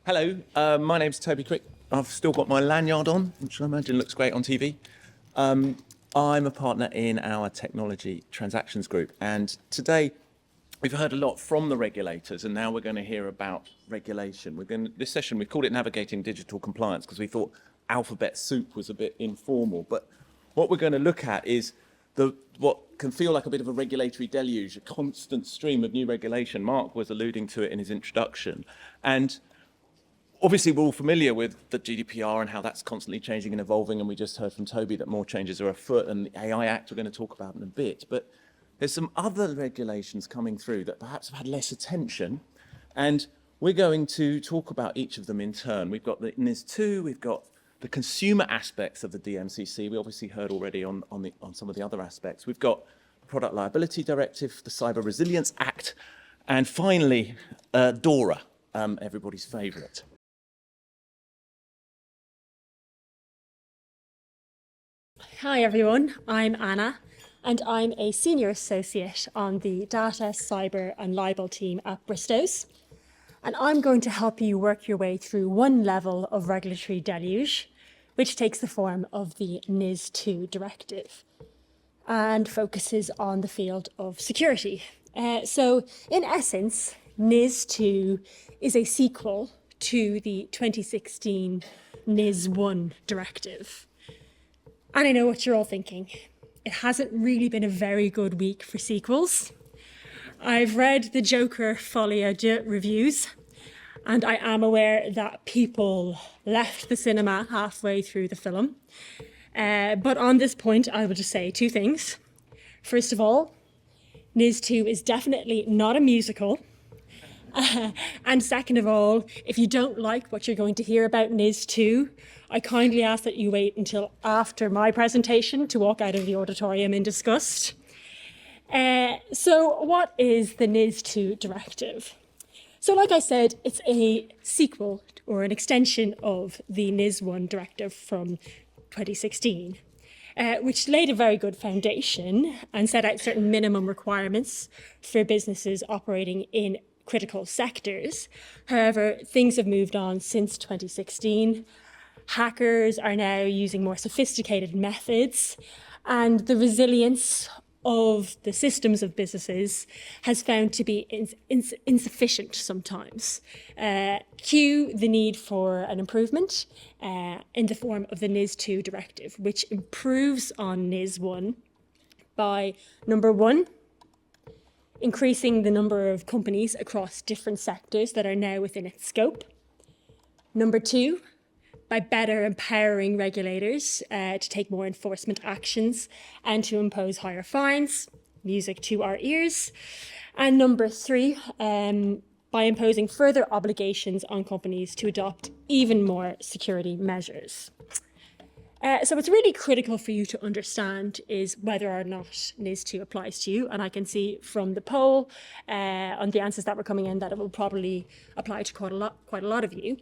Hello, my name's Toby Crick. I've still got my lanyard on, which I imagine looks great on TV. I'm a partner in our technology transactions group, and today we've heard a lot from the regulators, and now we're going to hear about regulation. This session, we called it Navigating Digital Compliance because we thought alphabet soup was a bit informal, but what we're going to look at is what can feel like a bit of a regulatory deluge, a constant stream of new regulation. Mark was alluding to it in his introduction. And obviously, we're all familiar with the GDPR and how that's constantly changing and evolving, and we just heard from Toby that more changes are afoot, and the AI Act we're going to talk about in a bit. But there's some other regulations coming through that perhaps have had less attention, and we're going to talk about each of them in turn. We've got the NIS2, we've got the consumer aspects of the DMCC. We obviously heard already on some of the other aspects. We've got the Product Liability Directive, the Cyber Resilience Act, and finally, DORA, everybody's favourite. Hi everyone, I'm Anna and I'm a Senior Associate on the Data, Cyber and Libel team at Bristow's, and I'm going to help you work your way through one level of regulatory deluge, which takes the form of the NIS2 Directive and focuses on the field of security. So in essence, NIS2 is a sequel to the 2016 NIS1 Directive. And I know what you're all thinking. It hasn't really been a very good week for sequels. I've read the Joker Folie à Deux reviews, and I am aware that people left the cinema halfway through the film. But on this point, I will just say two things. First of all, NIS2 is definitely not a musical. And second of all, if you don't like what you're going to hear about NIS2, I kindly ask that you wait until after my presentation to walk out of the auditorium in disgust. So what is the NIS2 Directive? So like I said, it's a sequel or an extension of the NIS1 Directive from 2016, which laid a very good foundation and set out certain minimum requirements for businesses operating in critical sectors. However, things have moved on since 2016. Hackers are now using more sophisticated methods, and the resilience of the systems of businesses has found to be insufficient sometimes. Cue the need for an improvement in the form of the NIS2 Directive, which improves on NIS1 by, number one, increasing the number of companies across different sectors that are now within its scope. Number two, by better empowering regulators to take more enforcement actions and to impose higher fines, music to our ears. And number three, by imposing further obligations on companies to adopt even more security measures. So what's really critical for you to understand is whether or not NIS2 applies to you. And I can see from the poll on the answers that were coming in that it will probably apply to quite a lot of you.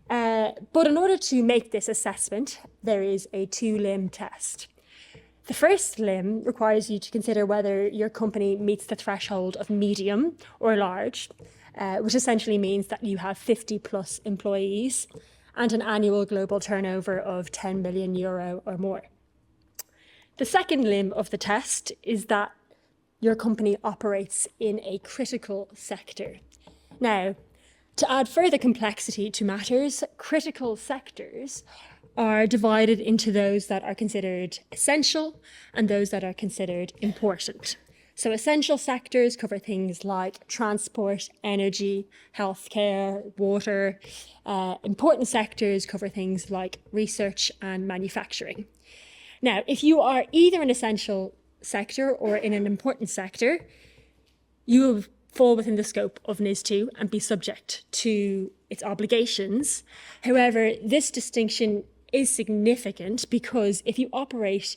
But in order to make this assessment, there is a two-limb test. The first limb requires you to consider whether your company meets the threshold of medium or large, which essentially means that you have 50 plus employees and an annual global turnover of 10 million euro or more. The second limb of the test is that your company operates in a critical sector. Now, to add further complexity to matters, critical sectors are divided into those that are considered essential and those that are considered important. So essential sectors cover things like transport, energy, healthcare, water. Important sectors cover things like research and manufacturing. Now, if you are either an essential sector or in an important sector, you will fall within the scope of NIS2 and be subject to its obligations. However, this distinction is significant because if you operate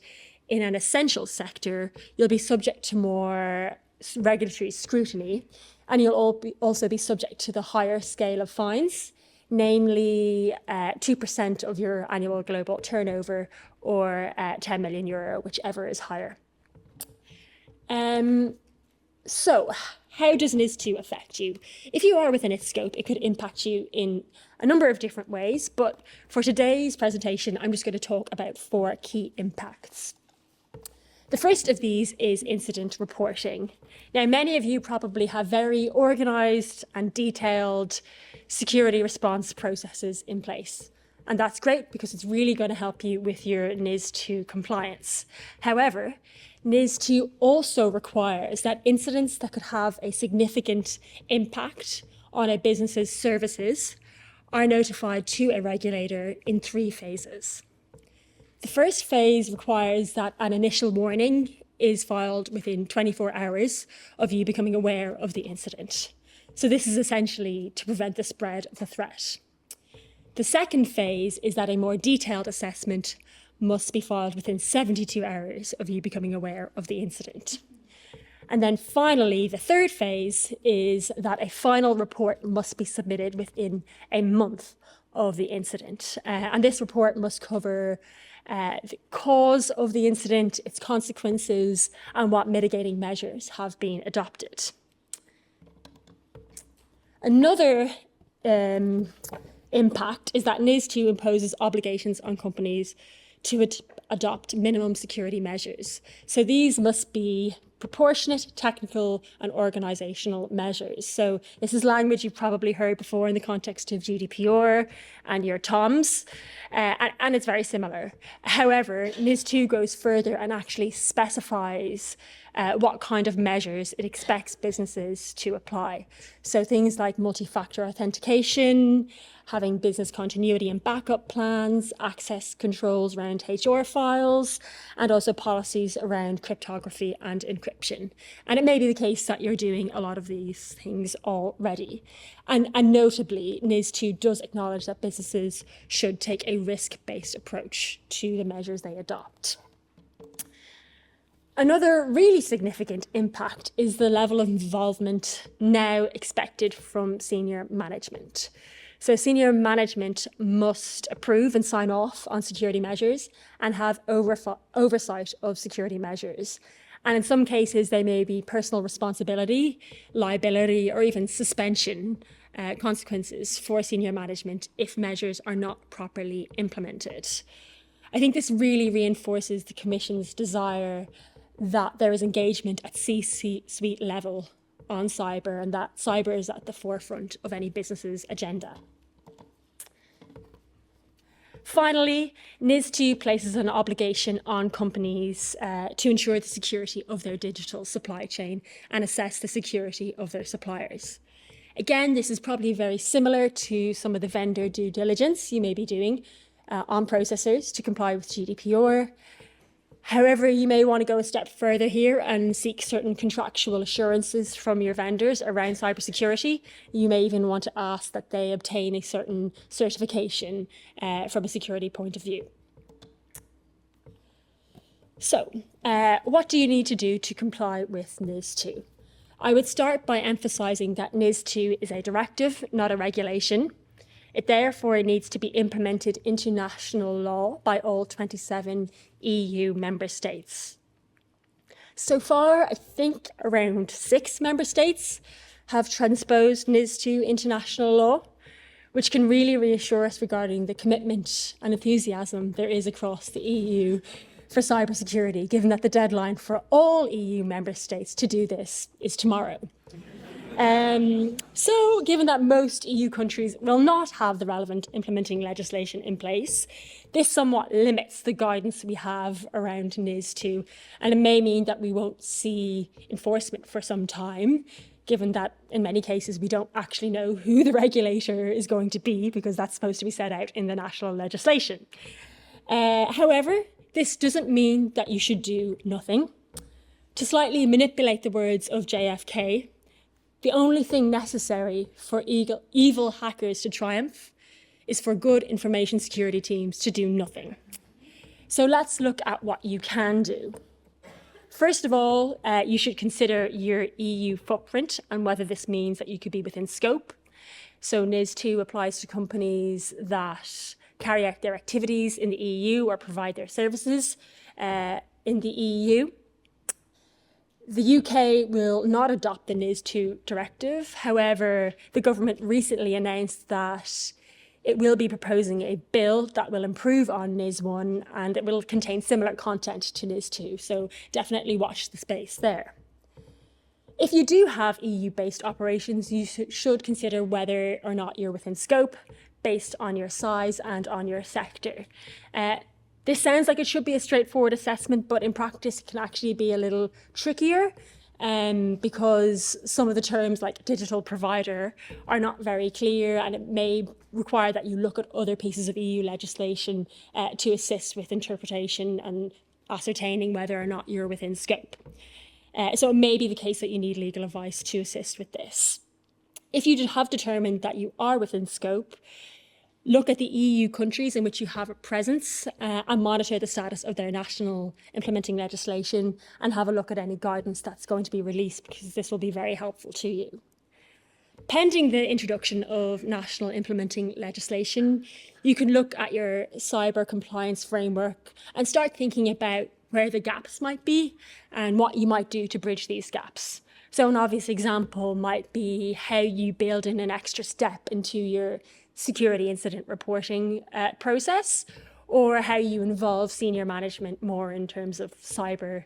in an essential sector, you'll be subject to more regulatory scrutiny, and you'll also be subject to the higher scale of fines, namely 2% of your annual global turnover or 10 million euro, whichever is higher. So, how does NIS2 affect you? If you are within its scope, it could impact you in a number of different ways, but for today's presentation, I'm just going to talk about 4 key impacts. The first of these is incident reporting. Now, many of you probably have very organised and detailed security response processes in place. And that's great because it's really going to help you with your NIS2 compliance. However, NIS2 also requires that incidents that could have a significant impact on a business's services are notified to a regulator in 3 phases. The first phase requires that an initial warning is filed within 24 hours of you becoming aware of the incident. So this is essentially to prevent the spread of the threat. The second phase is that a more detailed assessment must be filed within 72 hours of you becoming aware of the incident. And then finally, the third phase is that a final report must be submitted within a month of the incident. And this report must cover the cause of the incident, its consequences, and what mitigating measures have been adopted. Another impact is that NIS2 imposes obligations on companies to adopt minimum security measures. So these must be proportionate, technical, and organisational measures. So this is language you've probably heard before in the context of GDPR and your TOMs, and it's very similar. However, NIS2 goes further and actually specifies what kind of measures it expects businesses to apply. So things like multi-factor authentication, having business continuity and backup plans, access controls around HR files, and also policies around cryptography and encryption. And it may be the case that you're doing a lot of these things already. And notably, NIS2 does acknowledge that businesses should take a risk-based approach to the measures they adopt. Another really significant impact is the level of involvement now expected from senior management. So senior management must approve and sign off on security measures and have oversight of security measures. And in some cases, they may be personal responsibility, liability, or even suspension consequences for senior management if measures are not properly implemented. I think this really reinforces the Commission's desire that there is engagement at C-suite level on cyber, and that cyber is at the forefront of any business's agenda. Finally, NIS2 places an obligation on companies to ensure the security of their digital supply chain and assess the security of their suppliers. Again, this is probably very similar to some of the vendor due diligence you may be doing on processors to comply with GDPR. However, you may want to go a step further here and seek certain contractual assurances from your vendors around cybersecurity. You may even want to ask that they obtain a certain certification from a security point of view. So, what do you need to do to comply with NIS2? I would start by emphasising that NIS2 is a directive, not a regulation. It therefore needs to be implemented into national law by all 27 EU member states. So far, I think around 6 member states have transposed NIS2 into national law, which can really reassure us regarding the commitment and enthusiasm there is across the EU for cybersecurity, given that the deadline for all EU member states to do this is tomorrow. So, given that most EU countries will not have the relevant implementing legislation in place, this somewhat limits the guidance we have around NIS2, and it may mean that we won't see enforcement for some time, given that in many cases we don't actually know who the regulator is going to be, because that's supposed to be set out in the national legislation. However, this doesn't mean that you should do nothing. To slightly manipulate the words of JFK, the only thing necessary for evil hackers to triumph is for good information security teams to do nothing. So let's look at what you can do. First of all, you should consider your EU footprint and whether this means that you could be within scope. So NIS2 applies to companies that carry out their activities in the EU or provide their services in the EU. The UK will not adopt the NIS2 Directive. However, the government recently announced that it will be proposing a bill that will improve on NIS1 and it will contain similar content to NIS2. So definitely watch the space there. If you do have EU-based operations, you should consider whether or not you're within scope based on your size and on your sector. This sounds like it should be a straightforward assessment, but in practice it can actually be a little trickier because some of the terms like digital provider are not very clear, and it may require that you look at other pieces of EU legislation to assist with interpretation and ascertaining whether or not you're within scope. So it may be the case that you need legal advice to assist with this. If you have determined that you are within scope, look at the EU countries in which you have a presence and monitor the status of their national implementing legislation and have a look at any guidance that's going to be released, because this will be very helpful to you. Pending the introduction of national implementing legislation, you can look at your cyber compliance framework and start thinking about where the gaps might be and what you might do to bridge these gaps. So an obvious example might be how you build in an extra step into your security incident reporting process, or how you involve senior management more in terms of cyber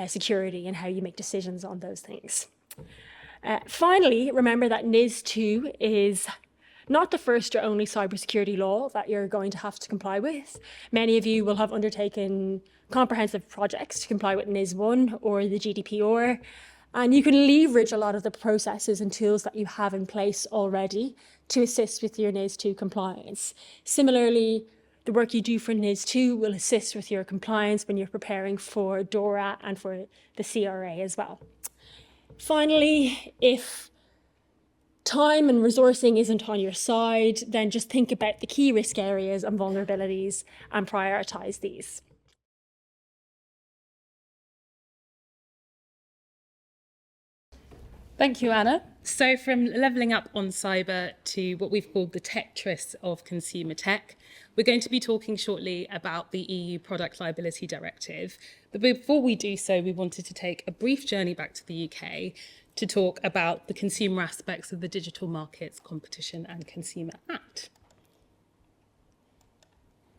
security and how you make decisions on those things. Finally, remember that NIS2 is not the first or only cybersecurity law that you're going to have to comply with. Many of you will have undertaken comprehensive projects to comply with NIS1 or the GDPR, and you can leverage a lot of the processes and tools that you have in place already to assist with your NIS2 compliance. Similarly, the work you do for NIS2 will assist with your compliance when you're preparing for DORA and for the CRA as well. Finally, if time and resourcing isn't on your side, then just think about the key risk areas and vulnerabilities and prioritise these. Thank you, Anna. So from levelling up on cyber to what we've called the Tetris of consumer tech, we're going to be talking shortly about the EU Product Liability Directive. But before we do so, we wanted to take a brief journey back to the UK to talk about the consumer aspects of the Digital Markets Competition and Consumer Act.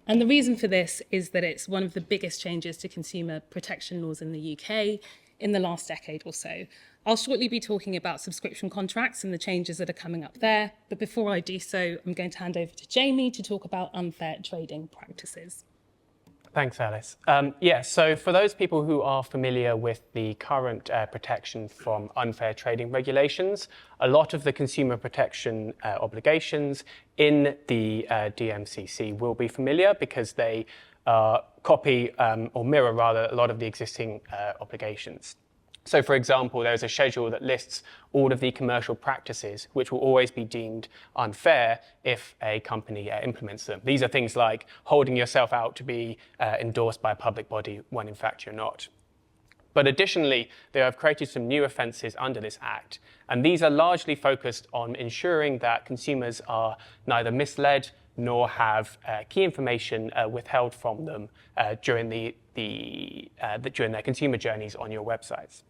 And the reason for this is that it's one of the biggest changes to consumer protection laws in the UK in the last decade or so. I'll shortly be talking about subscription contracts and the changes that are coming up there. But before I do so, I'm going to hand over to Jamie to talk about unfair trading practices. Thanks, Alice. So for those people who are familiar with the current protection from unfair trading regulations, a lot of the consumer protection obligations in the DMCC will be familiar because they copy or mirror rather a lot of the existing obligations. So, for example, there's a schedule that lists all of the commercial practices which will always be deemed unfair if a company implements them. These are things like holding yourself out to be endorsed by a public body when in fact you're not. But additionally, they have created some new offences under this Act, and these are largely focused on ensuring that consumers are neither misled nor have key information withheld from them during during their consumer journeys on your websites.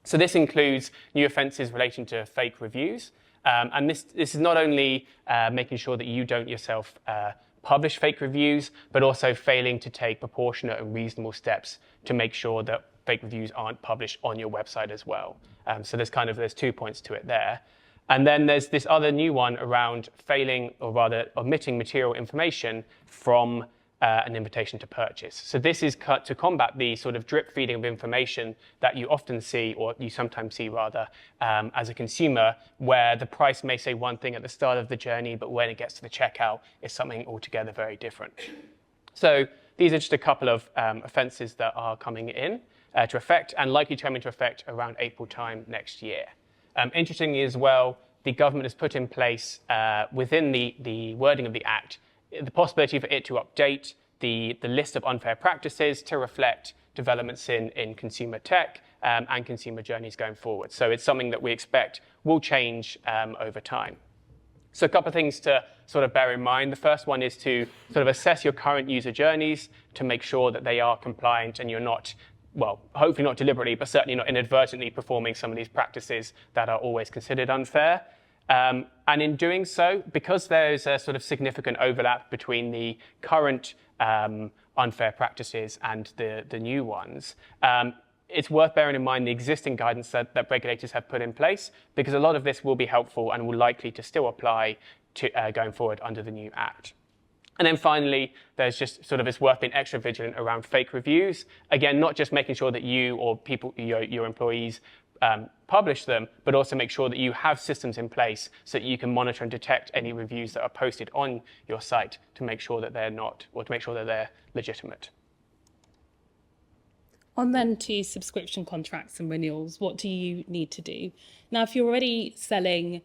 So this includes new offences relating to fake reviews, and this is not only making sure that you don't yourself publish fake reviews, but also failing to take proportionate and reasonable steps to make sure that fake reviews aren't published on your website as well. So there's 2 points to it there. And then there's this other new one around failing, or rather omitting material information from an invitation to purchase. So this is cut to combat the sort of drip feeding of information that you often see, or you sometimes see rather, as a consumer, where the price may say one thing at the start of the journey, but when it gets to the checkout, it's something altogether very different. So these are just a couple of offences that are coming in to effect and likely to come into effect around April time next year. Interestingly as well, the government has put in place within the wording of the Act the possibility for it to update the list of unfair practices to reflect developments in consumer tech and consumer journeys going forward. So it's something that we expect will change over time. So a couple of things to sort of bear in mind. The first one is to sort of assess your current user journeys to make sure that they are compliant and you're not well, hopefully not deliberately, but certainly not inadvertently performing some of these practices that are always considered unfair. And in doing so, because there's a sort of significant overlap between the current unfair practices and the new ones, it's worth bearing in mind the existing guidance that regulators have put in place, because a lot of this will be helpful and will likely to still apply to going forward under the new Act. And then finally, there's just sort of it's worth being extra vigilant around fake reviews. Again, not just making sure that you or people, your employees, publish them, but also make sure that you have systems in place so that you can monitor and detect any reviews that are posted on your site to make sure that they're not, or to make sure that they're legitimate. On then to subscription contracts and renewals, what do you need to do? Now, if you're already selling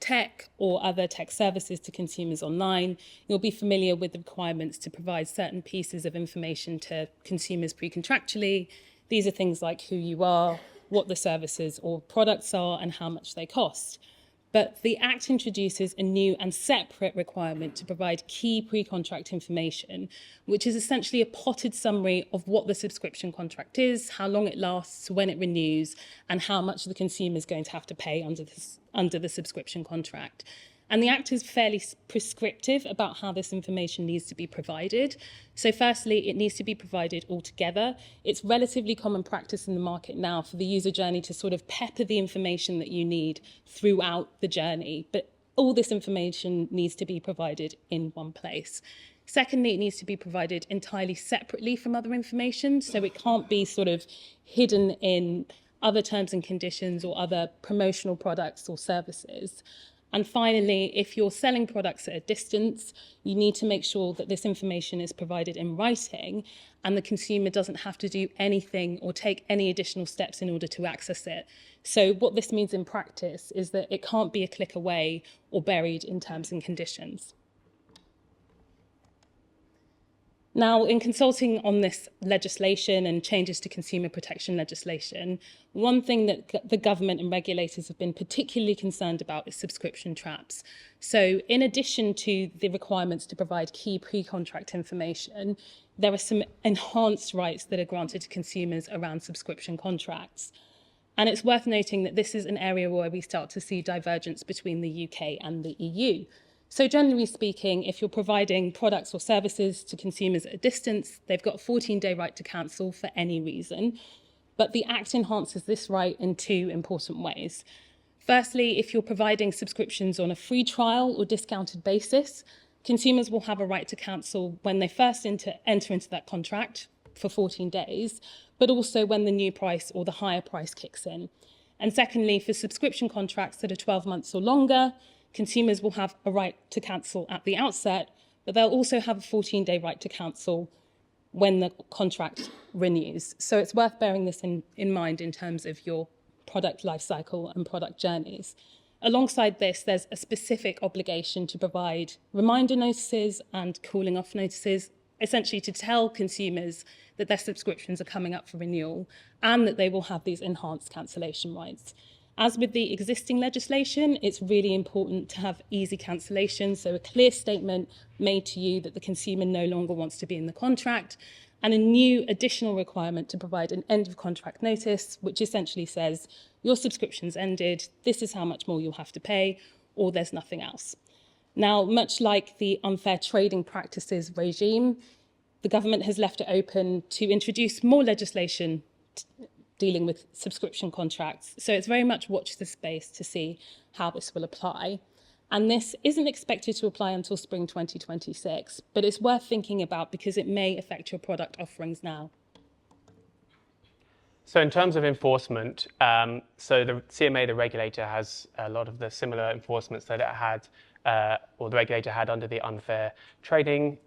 tech or other tech services to consumers online, you'll be familiar with the requirements to provide certain pieces of information to consumers pre-contractually. These are things like who you are, what the services or products are, and how much they cost. But the Act introduces a new and separate requirement to provide key pre-contract information, which is essentially a potted summary of what the subscription contract is, how long it lasts, when it renews, and how much the consumer is going to have to pay under the subscription contract. And the Act is fairly prescriptive about how this information needs to be provided. So firstly, it needs to be provided all together. It's relatively common practice in the market now for the user journey to sort of pepper the information that you need throughout the journey. But all this information needs to be provided in one place. Secondly, it needs to be provided entirely separately from other information. So it can't be sort of hidden in other terms and conditions or other promotional products or services. And finally, if you're selling products at a distance, you need to make sure that this information is provided in writing and the consumer doesn't have to do anything or take any additional steps in order to access it. So what this means in practice is that it can't be a click away or buried in terms and conditions. Now, in consulting on this legislation and changes to consumer protection legislation, one thing that the government and regulators have been particularly concerned about is subscription traps. So in addition to the requirements to provide key pre-contract information, there are some enhanced rights that are granted to consumers around subscription contracts. And it's worth noting that this is an area where we start to see divergence between the UK and the EU. So generally speaking, if you're providing products or services to consumers at a distance, they've got a 14-day right to cancel for any reason. But the Act enhances this right in two important ways. Firstly, if you're providing subscriptions on a free trial or discounted basis, consumers will have a right to cancel when they first enter into that contract for 14 days, but also when the new price or the higher price kicks in. And secondly, for subscription contracts that are 12 months or longer, consumers will have a right to cancel at the outset, but they'll also have a 14-day right to cancel when the contract renews. So it's worth bearing this in mind in terms of your product lifecycle and product journeys. Alongside this, there's a specific obligation to provide reminder notices and cooling off notices, essentially to tell consumers that their subscriptions are coming up for renewal and that they will have these enhanced cancellation rights. As with the existing legislation, it's really important to have easy cancellation, so a clear statement made to you that the consumer no longer wants to be in the contract, and a new additional requirement to provide an end of contract notice, which essentially says your subscription's ended, this is how much more you'll have to pay, or there's nothing else. Now, much like the unfair trading practices regime, the government has left it open to introduce more legislation dealing with subscription contracts. So it's very much watch the space to see how this will apply. And this isn't expected to apply until spring 2026, but it's worth thinking about because it may affect your product offerings now. So in terms of enforcement, so the CMA, the regulator, has a lot of the similar enforcements that it had or the regulator had under the unfair trading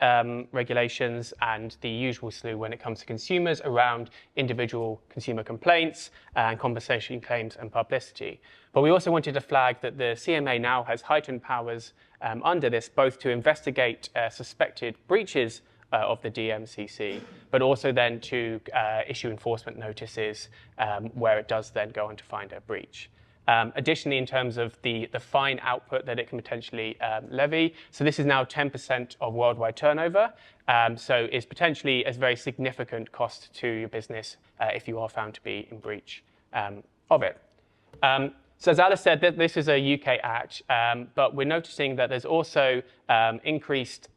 regulations and the usual slew when it comes to consumers around individual consumer complaints and compensation claims and publicity. But we also wanted to flag that the CMA now has heightened powers under this, both to investigate suspected breaches of the DMCC, but also then to issue enforcement notices where it does then go on to find a breach. Additionally, in terms of the fine output that it can potentially levy, so this is now 10% of worldwide turnover, so it's potentially a very significant cost to your business if you are found to be in breach of it. So as Alice said, this is a UK Act, but we're noticing that there's also increased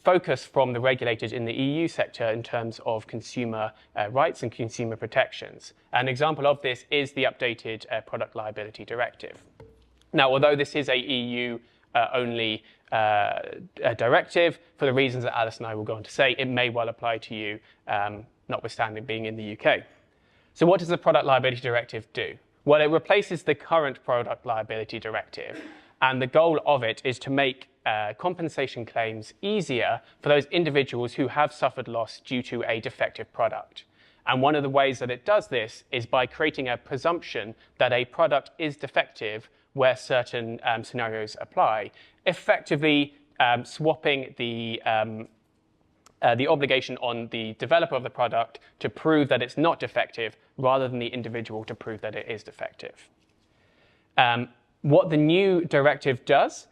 focus from the regulators in the EU sector in terms of consumer rights and consumer protections. An example of this is the updated Product Liability Directive. Now, although this is a EU-only directive, for the reasons that Alice and I will go on to say, it may well apply to you, notwithstanding being in the UK. So what does the Product Liability Directive do? Well, it replaces the current Product Liability Directive, and the goal of it is to make compensation claims easier for those individuals who have suffered loss due to a defective product. And one of the ways that it does this is by creating a presumption that a product is defective where certain scenarios apply, effectively swapping the obligation on the developer of the product to prove that it's not defective rather than the individual to prove that it is defective. What the new directive does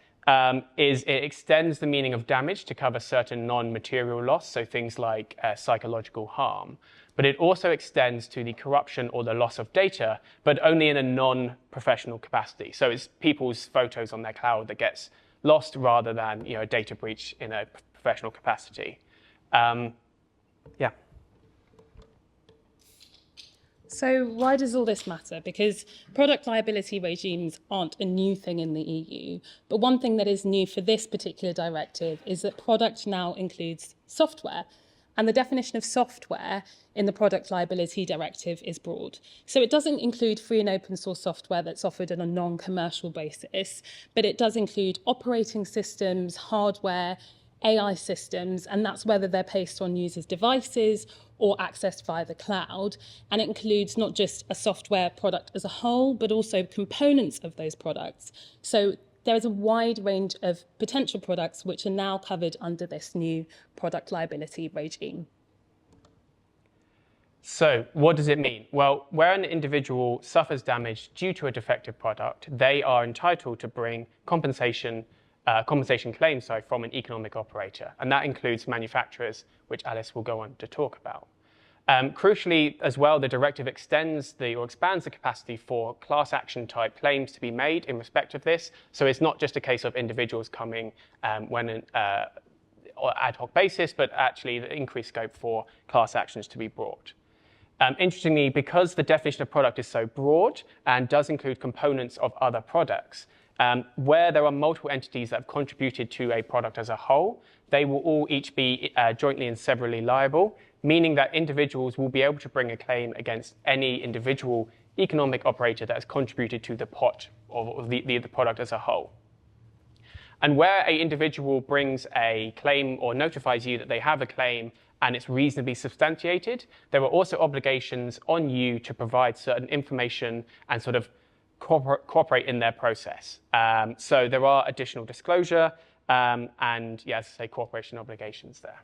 is it extends the meaning of damage to cover certain non-material loss, so things like psychological harm. But it also extends to the corruption or the loss of data, but only in a non-professional capacity. So it's people's photos on their cloud that gets lost rather than a data breach in a professional capacity. Yeah. So why does all this matter? Because product liability regimes aren't a new thing in the EU, but one thing that is new for this particular directive is that product now includes software. And the definition of software in the Product Liability Directive is broad. So it doesn't include free and open source software that's offered on a non-commercial basis, but it does include operating systems, hardware, AI systems, and that's whether they're placed on users' devices or accessed via the cloud. And it includes not just a software product as a whole, but also components of those products. So there is a wide range of potential products which are now covered under this new product liability regime. So what does it mean? Well, where an individual suffers damage due to a defective product, they are entitled to bring compensation claims from an economic operator, and that includes manufacturers, which Alice will go on to talk about. Crucially, as well, the directive expands the capacity for class action type claims to be made in respect of this. So it's not just a case of individuals coming on ad hoc basis, but actually the increased scope for class actions to be brought. Interestingly, because the definition of product is so broad and does include components of other products, where there are multiple entities that have contributed to a product as a whole, they will all each be jointly and severally liable, meaning that individuals will be able to bring a claim against any individual economic operator that has contributed to the pot of the product as a whole. And where an individual brings a claim or notifies you that they have a claim and it's reasonably substantiated, there are also obligations on you to provide certain information and sort of cooperate in their process. So there are additional disclosure and, yeah, as I say, cooperation obligations there.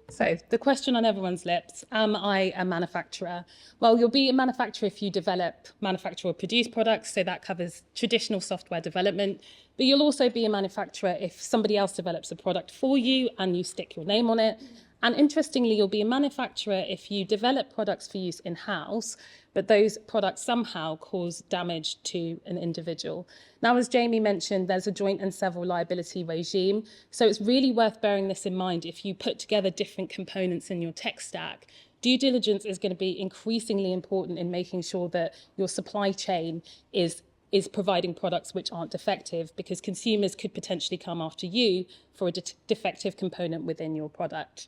So the question on everyone's lips, am I a manufacturer? Well, you'll be a manufacturer if you develop, manufacture or produce products, so that covers traditional software development. But you'll also be a manufacturer if somebody else develops a product for you and you stick your name on it. And interestingly, you'll be a manufacturer if you develop products for use in-house, but those products somehow cause damage to an individual. Now, as Jamie mentioned, there's a joint and several liability regime. So it's really worth bearing this in mind if you put together different components in your tech stack. Due diligence is going to be increasingly important in making sure that your supply chain is providing products which aren't defective, because consumers could potentially come after you for a defective component within your product.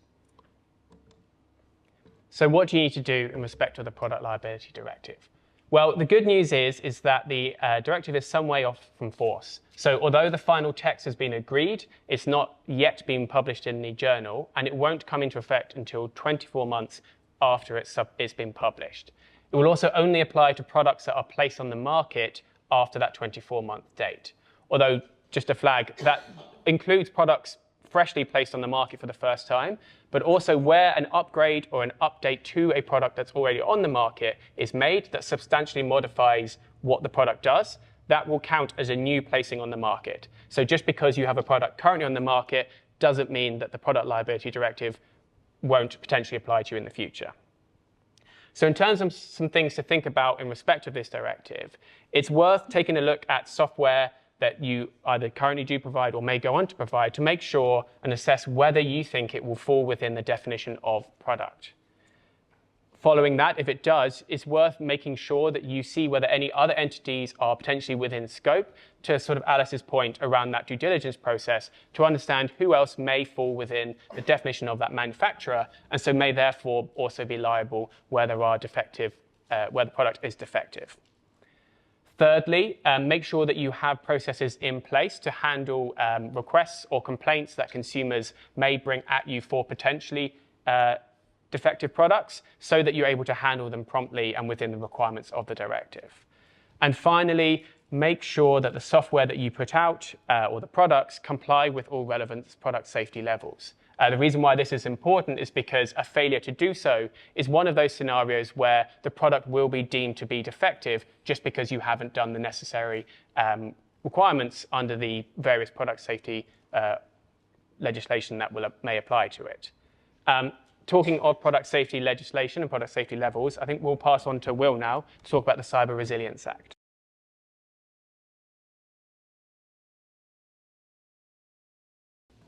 So what do you need to do in respect of the Product Liability Directive? Well, the good news is that the directive is some way off from force. So although the final text has been agreed, it's not yet been published in the journal, and it won't come into effect until 24 months after it's been published. It will also only apply to products that are placed on the market after that 24-month date. Although, just a flag, that includes products freshly placed on the market for the first time, but also where an upgrade or an update to a product that's already on the market is made that substantially modifies what the product does, that will count as a new placing on the market. So just because you have a product currently on the market doesn't mean that the Product Liability Directive won't potentially apply to you in the future. So in terms of some things to think about in respect of this directive, it's worth taking a look at software that you either currently do provide or may go on to provide to make sure and assess whether you think it will fall within the definition of product. Following that, if it does, it's worth making sure that you see whether any other entities are potentially within scope, to sort of Alice's point around that due diligence process, to understand who else may fall within the definition of that manufacturer, and so may therefore also be liable where there are where the product is defective. Thirdly, make sure that you have processes in place to handle requests or complaints that consumers may bring at you for potentially defective products, so that you're able to handle them promptly and within the requirements of the directive. And finally, make sure that the software that you put out or the products comply with all relevant product safety levels. The reason why this is important is because a failure to do so is one of those scenarios where the product will be deemed to be defective just because you haven't done the necessary requirements under the various product safety legislation that may apply to it. Talking of product safety legislation and product safety levels, I think we'll pass on to Will now to talk about the Cyber Resilience Act.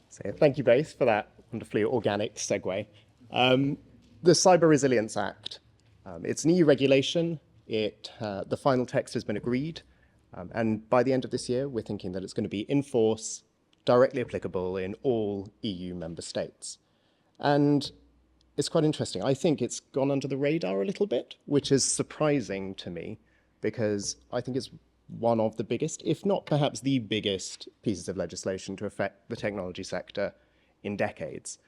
So thank you both for that wonderfully organic segue. The Cyber Resilience Act, it's an EU regulation. The final text has been agreed. And by the end of this year, we're thinking that it's going to be in force, directly applicable in all EU member states. And it's quite interesting. I think it's gone under the radar a little bit, which is surprising to me, because I think it's one of the biggest, if not perhaps the biggest, pieces of legislation to affect the technology sector in decades.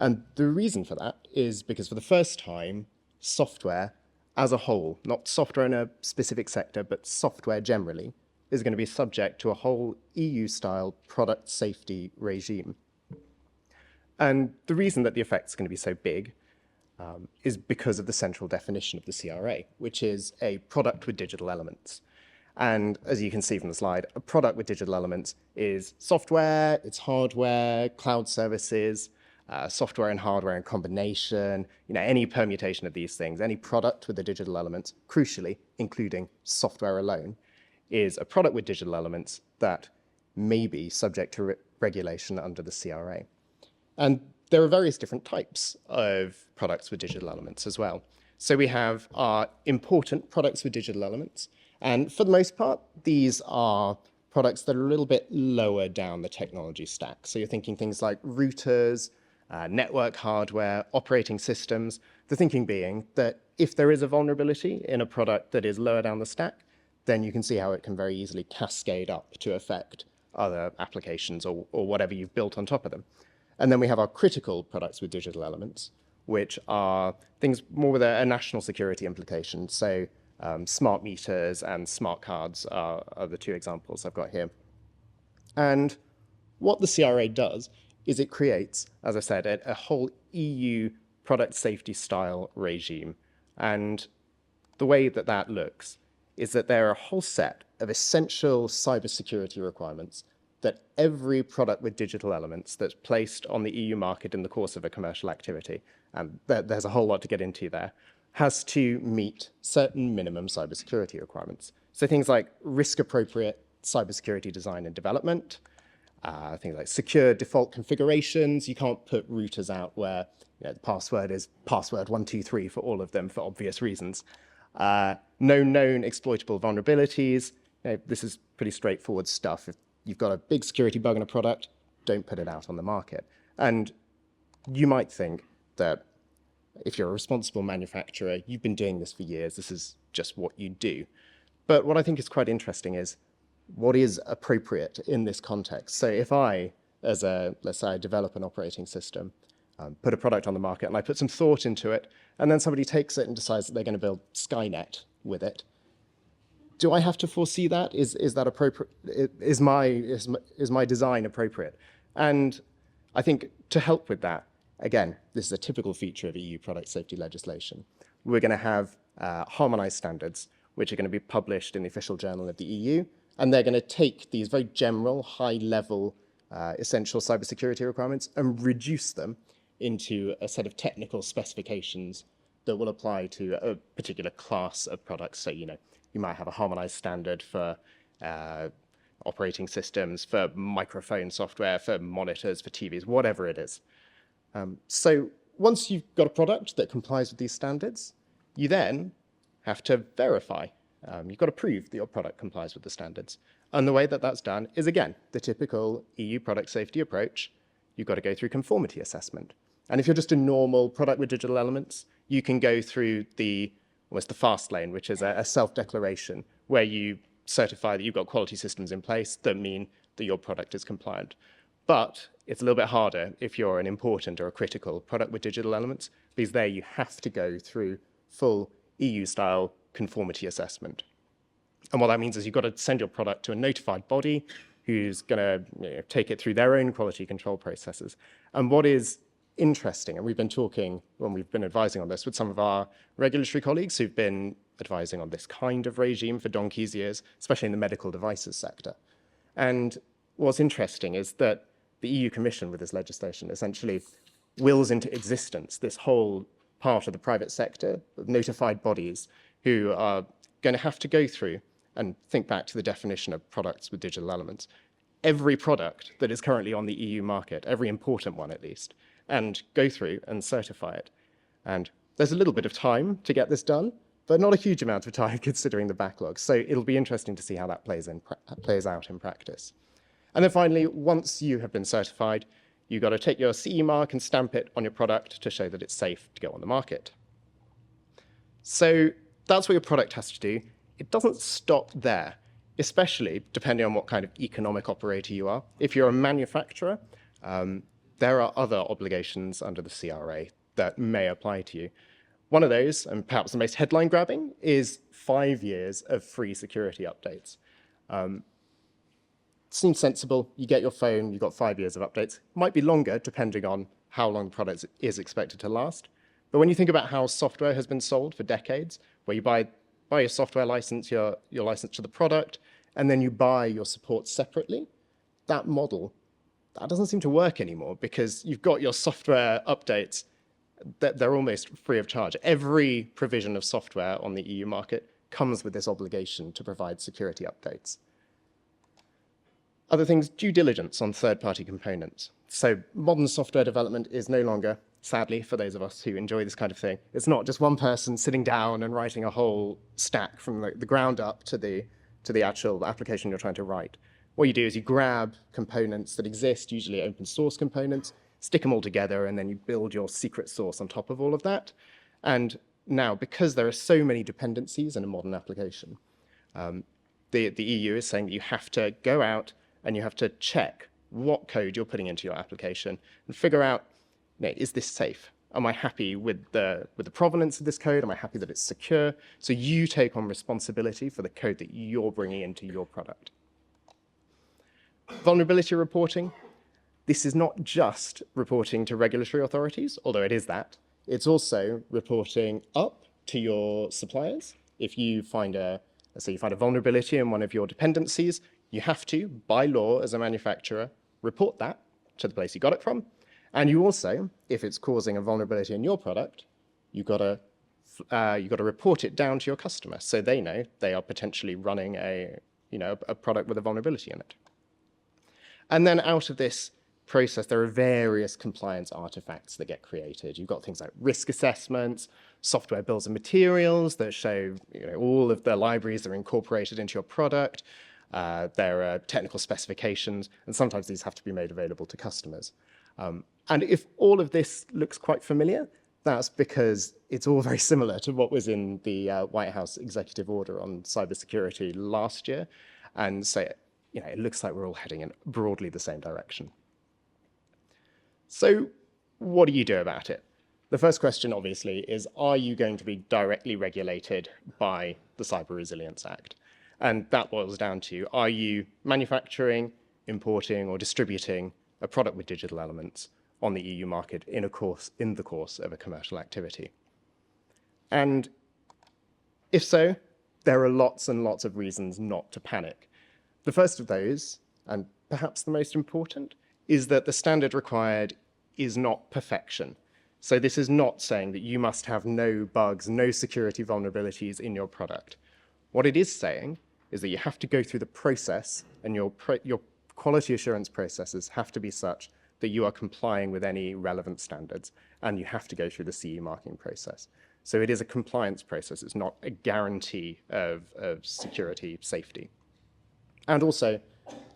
And the reason for that is because for the first time, software as a whole, not software in a specific sector, but software generally, is going to be subject to a whole EU-style product safety regime. And the reason that the effect's going to be so big is because of the central definition of the CRA, which is a product with digital elements. And as you can see from the slide, a product with digital elements is software, it's hardware, cloud services, software and hardware in combination, any permutation of these things, any product with the digital elements, crucially, including software alone, is a product with digital elements that may be subject to regulation under the CRA. And there are various different types of products with digital elements as well. So we have our important products with digital elements. And for the most part, these are products that are a little bit lower down the technology stack. So you're thinking things like routers, network hardware, operating systems. The thinking being that if there is a vulnerability in a product that is lower down the stack, then you can see how it can very easily cascade up to affect other applications or whatever you've built on top of them. And then we have our critical products with digital elements, which are things more with a national security implication. So smart meters and smart cards are the two examples I've got here. And what the CRA does is it creates, as I said, a whole EU product safety style regime. And the way that that looks is that there are a whole set of essential cybersecurity requirements that every product with digital elements that's placed on the EU market in the course of a commercial activity, and there's a whole lot to get into there, has to meet certain minimum cybersecurity requirements. So things like risk-appropriate cybersecurity design and development, things like secure default configurations. You can't put routers out where the password is password 123 for all of them for obvious reasons. No known exploitable vulnerabilities. This is pretty straightforward stuff. If you've got a big security bug in a product, don't put it out on the market. And you might think that if you're a responsible manufacturer, you've been doing this for years, this is just what you do. But what I think is quite interesting is what is appropriate in this context. So if I, let's say I develop an operating system, put a product on the market and I put some thought into it, and then somebody takes it and decides that they're going to build Skynet with it, do I have to foresee that? Is that appropriate? Is my design appropriate? And I think to help with that, again, this is a typical feature of EU product safety legislation. We're going to have harmonized standards, which are going to be published in the official journal of the EU, and they're going to take these very general, high-level, essential cybersecurity requirements and reduce them into a set of technical specifications that will apply to a particular class of products. So, you might have a harmonized standard for operating systems, for microphone software, for monitors, for TVs, whatever it is. So once you've got a product that complies with these standards, you then have to verify. You've got to prove that your product complies with the standards. And the way that that's done is, again, the typical EU product safety approach. You've got to go through conformity assessment. And if you're just a normal product with digital elements, you can go through almost the fast lane, which is a self-declaration where you certify that you've got quality systems in place that mean that your product is compliant. But it's a little bit harder if you're an important or a critical product with digital elements, because there you have to go through full EU-style conformity assessment. And what that means is you've got to send your product to a notified body who's going to take it through their own quality control processes. And what is interesting, and we've been talking when we've been advising on this with some of our regulatory colleagues who've been advising on this kind of regime for donkey's years, especially in the medical devices sector. And what's interesting is that the EU Commission with this legislation essentially wills into existence this whole part of the private sector of notified bodies who are going to have to go through and think back to the definition of products with digital elements. Every product that is currently on the EU market, every important one at least, and go through and certify it. And there's a little bit of time to get this done, but not a huge amount of time considering the backlog. So it'll be interesting to see how that plays out in practice. And then finally, once you have been certified, you've got to take your CE mark and stamp it on your product to show that it's safe to go on the market. So that's what your product has to do. It doesn't stop there, especially depending on what kind of economic operator you are. If you're a manufacturer, there are other obligations under the CRA that may apply to you. One of those, and perhaps the most headline grabbing, is 5 years of free security updates. Seems sensible. You get your phone, you've got 5 years of updates. Might be longer, depending on how long the product is expected to last. But when you think about how software has been sold for decades, where you buy a software license, your license to the product, and then you buy your support separately, that model, that doesn't seem to work anymore because you've got your software updates that they're almost free of charge. Every provision of software on the EU market comes with this obligation to provide security updates. Other things, due diligence on third-party components. So modern software development is no longer, sadly, for those of us who enjoy this kind of thing, it's not just one person sitting down and writing a whole stack from the ground up to the actual application you're trying to write. What you do is you grab components that exist, usually open source components, stick them all together, and then you build your secret sauce on top of all of that. And now, because there are so many dependencies in a modern application, the EU is saying that you have to go out and you have to check what code you're putting into your application and figure out, is this safe? Am I happy with the provenance of this code? Am I happy that it's secure? So you take on responsibility for the code that you're bringing into your product. Vulnerability reporting. This is not just reporting to regulatory authorities, although it is that. It's also reporting up to your suppliers. If you find let's say you find a vulnerability in one of your dependencies, you have to, by law as a manufacturer, report that to the place you got it from. And you also, if it's causing a vulnerability in your product, you've got to report it down to your customer so they know they are potentially running a product with a vulnerability in it. And then out of this process, there are various compliance artifacts that get created. You've got things like risk assessments, software bills of materials that show all of the libraries that are incorporated into your product. There are technical specifications, and sometimes these have to be made available to customers. And if all of this looks quite familiar, that's because it's all very similar to what was in the White House executive order on cybersecurity last year. And so, it looks like we're all heading in broadly the same direction. So what do you do about it? The first question, obviously, is are you going to be directly regulated by the Cyber Resilience Act? And that boils down to, are you manufacturing, importing, or distributing a product with digital elements on the EU market in the course of a commercial activity. And if so, there are lots and lots of reasons not to panic. The first of those, and perhaps the most important, is that the standard required is not perfection. So this is not saying that you must have no bugs, no security vulnerabilities in your product. What it is saying is that you have to go through the process, and your quality assurance processes have to be such that you are complying with any relevant standards, and you have to go through the CE marking process. So it is a compliance process. It's not a guarantee of security, safety. And also,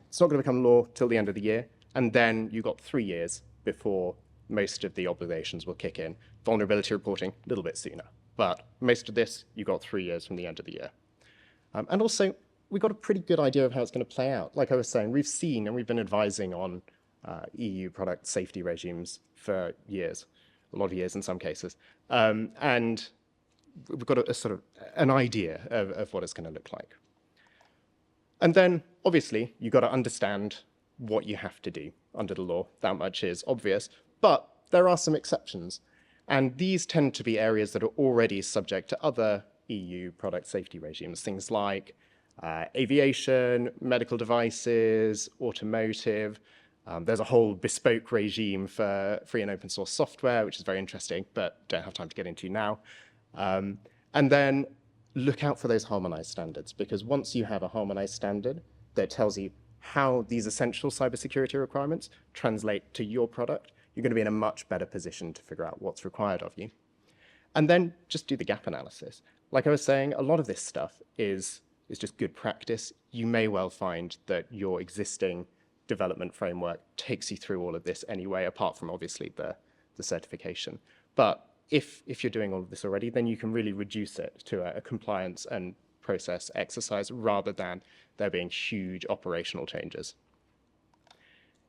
it's not going to become law till the end of the year, and then you've got 3 years before most of the obligations will kick in. Vulnerability reporting, a little bit sooner. But most of this, you've got 3 years from the end of the year. And also, we've got a pretty good idea of how it's going to play out. Like I was saying, we've seen and we've been advising on EU product safety regimes for years, a lot of years in some cases. And we've got a sort of an idea of what it's going to look like. And then, obviously, you've got to understand what you have to do under the law. That much is obvious. But there are some exceptions. And these tend to be areas that are already subject to other EU product safety regimes, things like aviation, medical devices, automotive. There's a whole bespoke regime for free and open source software, which is very interesting, but don't have time to get into now. And then look out for those harmonized standards, because once you have a harmonized standard that tells you how these essential cybersecurity requirements translate to your product, you're going to be in a much better position to figure out what's required of you. And then just do the gap analysis. Like I was saying, a lot of this stuff is just good practice. You may well find that your existing development framework takes you through all of this anyway, apart from obviously the certification. But if you're doing all of this already, then you can really reduce it to a compliance and process exercise rather than there being huge operational changes.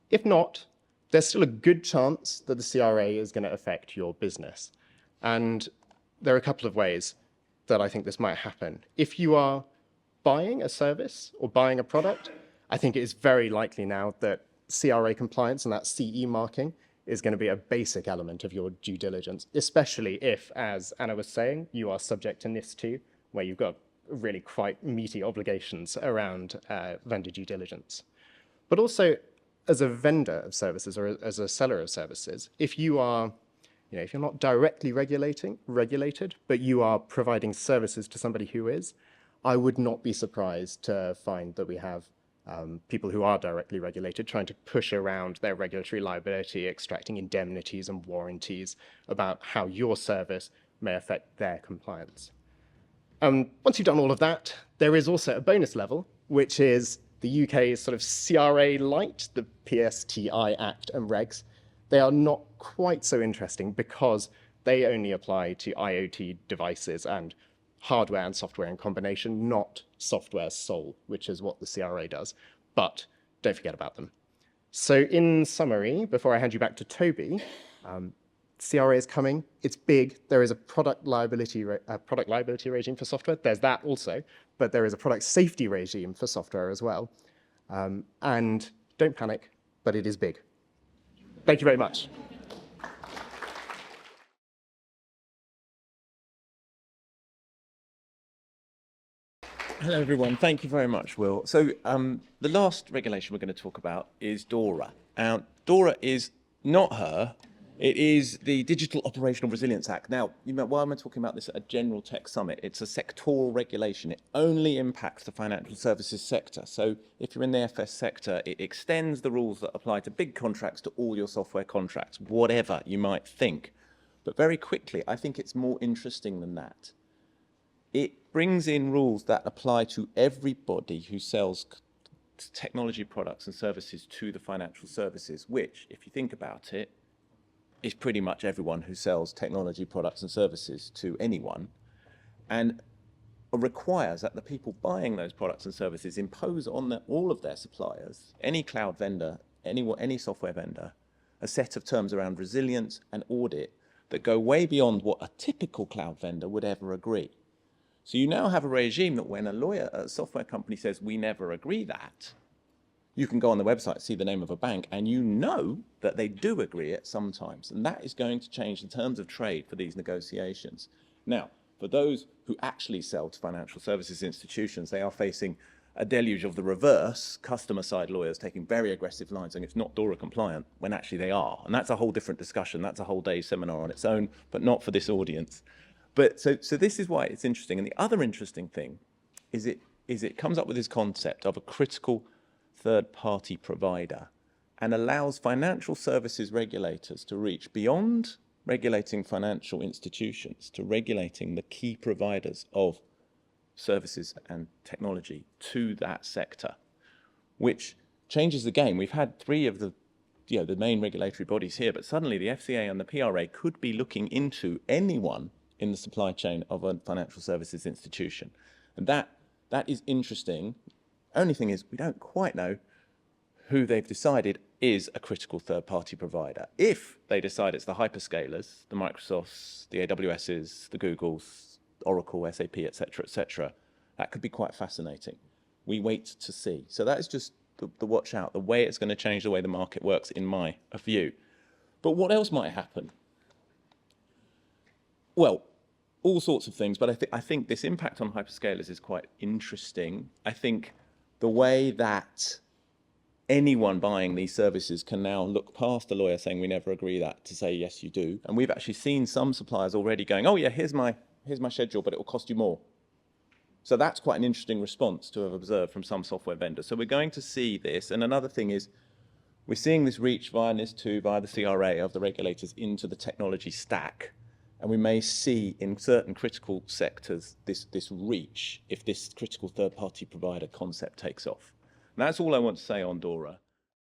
If not, there's still a good chance that the CRA is going to affect your business. And there are a couple of ways that I think this might happen. If you are buying a service or buying a product, I think it is very likely now that CRA compliance and that CE marking is going to be a basic element of your due diligence, especially if, as Anna was saying, you are subject to NIS2, where you've got really quite meaty obligations around vendor due diligence. But also, as a vendor of services or as a seller of services, if you are, if you're not directly regulated, but you are providing services to somebody who is, I would not be surprised to find that we have people who are directly regulated trying to push around their regulatory liability, extracting indemnities and warranties about how your service may affect their compliance. Once you've done all of that, there is also a bonus level, which is the UK's sort of CRA light, the PSTI Act and regs. They are not quite so interesting because they only apply to IoT devices and hardware and software in combination, not software sole, which is what the CRA does. But don't forget about them. So in summary, before I hand you back to Toby, CRA is coming. It's big. There is a product liability regime for software. There's that also, but there is a product safety regime for software as well. And don't panic, but it is big. Thank you very much. Hello, everyone. Thank you very much, Will. So the last regulation we're going to talk about is DORA. DORA is not her. It is the Digital Operational Resilience Act. Now, why am I talking about this at a General Tech Summit? It's a sectoral regulation. It only impacts the financial services sector. So if you're in the FS sector, it extends the rules that apply to big contracts to all your software contracts, whatever you might think. But very quickly, I think it's more interesting than that. It brings in rules that apply to everybody who sells technology products and services to the financial services, which, if you think about it, is pretty much everyone who sells technology products and services to anyone, and requires that the people buying those products and services impose on all of their suppliers, any cloud vendor, any software vendor, a set of terms around resilience and audit that go way beyond what a typical cloud vendor would ever agree. So you now have a regime that when a software company says, we never agree that, You can go on the website, see the name of a bank, and you know that they do agree it sometimes. And that is going to change the terms of trade for these negotiations. Now, for those who actually sell to financial services institutions, they are facing a deluge of the reverse, customer-side lawyers taking very aggressive lines saying it's not DORA compliant, when actually they are. And that's a whole different discussion. That's a whole day seminar on its own, but not for this audience. But so this is why it's interesting. And the other interesting thing is it comes up with this concept of a critical third-party provider and allows financial services regulators to reach beyond regulating financial institutions to regulating the key providers of services and technology to that sector, which changes the game. We've had three of the main regulatory bodies here, but suddenly the FCA and the PRA could be looking into anyone in the supply chain of a financial services institution. And that is interesting. Only thing is, we don't quite know who they've decided is a critical third-party provider. If they decide it's the hyperscalers, the Microsofts, the AWSs, the Googles, Oracle, SAP, etc., that could be quite fascinating. We wait to see. So that is just the watch out, the way it's going to change the way the market works, in my view. But what else might happen? Well, all sorts of things, but I think this impact on hyperscalers is quite interesting. I think the way that anyone buying these services can now look past the lawyer saying we never agree that to say yes you do. And we've actually seen some suppliers already going, oh yeah, here's my schedule, but it will cost you more. So that's quite an interesting response to have observed from some software vendors. So we're going to see this. And another thing is, we're seeing this reach via NIS2, via the CRA of the regulators into the technology stack. And we may see in certain critical sectors this reach if this critical third-party provider concept takes off. And that's all I want to say on DORA.